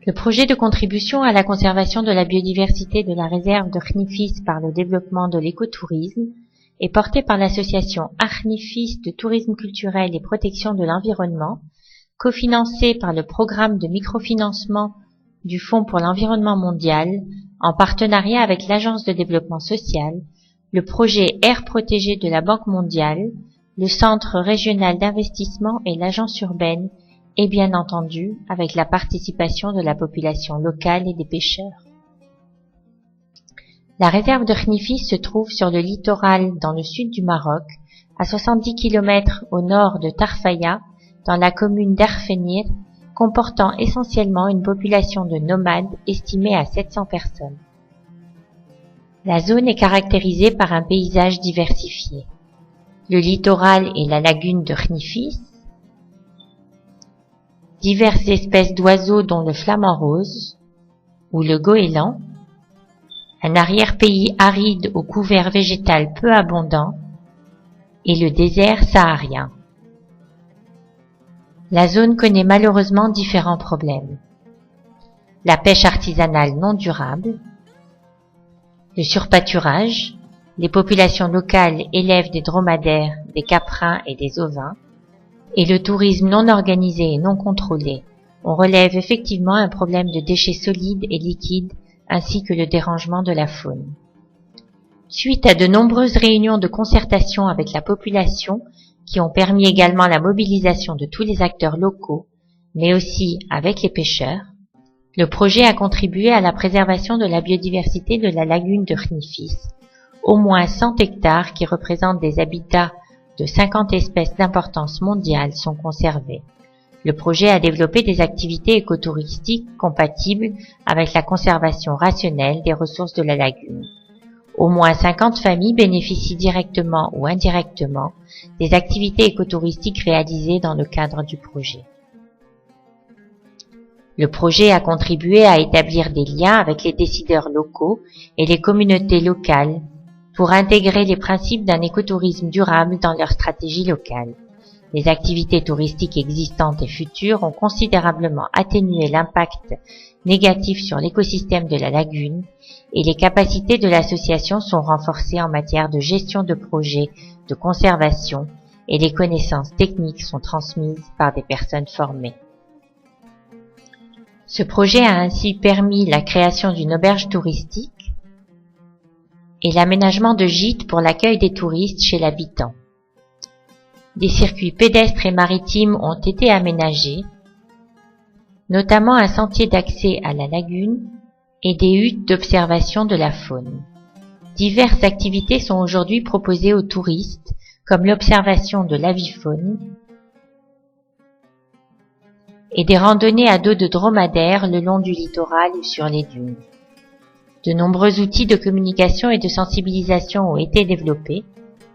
Le projet de contribution à la conservation de la biodiversité de la réserve de Khnifis par le développement de l'écotourisme est porté par l'association Akhnifis de tourisme culturel et protection de l'environnement, cofinancé par le programme de microfinancement du Fonds pour l'environnement mondial, en partenariat avec l'Agence de développement social, le projet Aires protégées de la Banque mondiale, le Centre régional d'investissement et l'Agence urbaine, et bien entendu avec la participation de la population locale et des pêcheurs. La réserve de Khnifis se trouve sur le littoral dans le sud du Maroc, à 70 km au nord de Tarfaya, dans la commune d'Erfenir, comportant essentiellement une population de nomades estimée à 700 personnes. La zone est caractérisée par un paysage diversifié. Le littoral et la lagune de Khnifis, diverses espèces d'oiseaux dont le flamant rose ou le goéland, un arrière-pays aride au couvert végétal peu abondant et le désert saharien. La zone connaît malheureusement différents problèmes. La pêche artisanale non durable, le surpâturage, les populations locales élèvent des dromadaires, des caprins et des ovins, et le tourisme non organisé et non contrôlé. On relève effectivement un problème de déchets solides et liquides ainsi que le dérangement de la faune. Suite à de nombreuses réunions de concertation avec la population qui ont permis également la mobilisation de tous les acteurs locaux, mais aussi avec les pêcheurs, le projet a contribué à la préservation de la biodiversité de la lagune de Khnifis. Au moins 100 hectares qui représentent des habitats de 50 espèces d'importance mondiale sont conservées. Le projet a développé des activités écotouristiques compatibles avec la conservation rationnelle des ressources de la lagune. Au moins 50 familles bénéficient directement ou indirectement des activités écotouristiques réalisées dans le cadre du projet. Le projet a contribué à établir des liens avec les décideurs locaux et les communautés locales pour intégrer les principes d'un écotourisme durable dans leur stratégie locale. Les activités touristiques existantes et futures ont considérablement atténué l'impact négatif sur l'écosystème de la lagune et les capacités de l'association sont renforcées en matière de gestion de projets de conservation et les connaissances techniques sont transmises par des personnes formées. Ce projet a ainsi permis la création d'une auberge touristique et l'aménagement de gîtes pour l'accueil des touristes chez l'habitant. Des circuits pédestres et maritimes ont été aménagés, notamment un sentier d'accès à la lagune et des huttes d'observation de la faune. Diverses activités sont aujourd'hui proposées aux touristes, comme l'observation de l'avifaune et des randonnées à dos de dromadaires le long du littoral ou sur les dunes. De nombreux outils de communication et de sensibilisation ont été développés,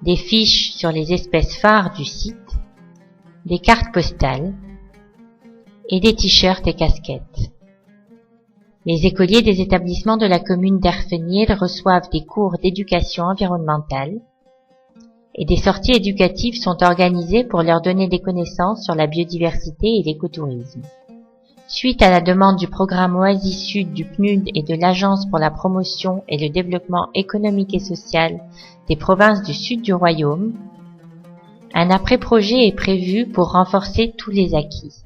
des fiches sur les espèces phares du site, des cartes postales et des t-shirts et casquettes. Les écoliers des établissements de la commune d'Erfenir reçoivent des cours d'éducation environnementale et des sorties éducatives sont organisées pour leur donner des connaissances sur la biodiversité et l'écotourisme. Suite à la demande du programme Oasis Sud du PNUD et de l'Agence pour la promotion et le développement économique et social des provinces du sud du royaume, un après-projet est prévu pour renforcer tous les acquis.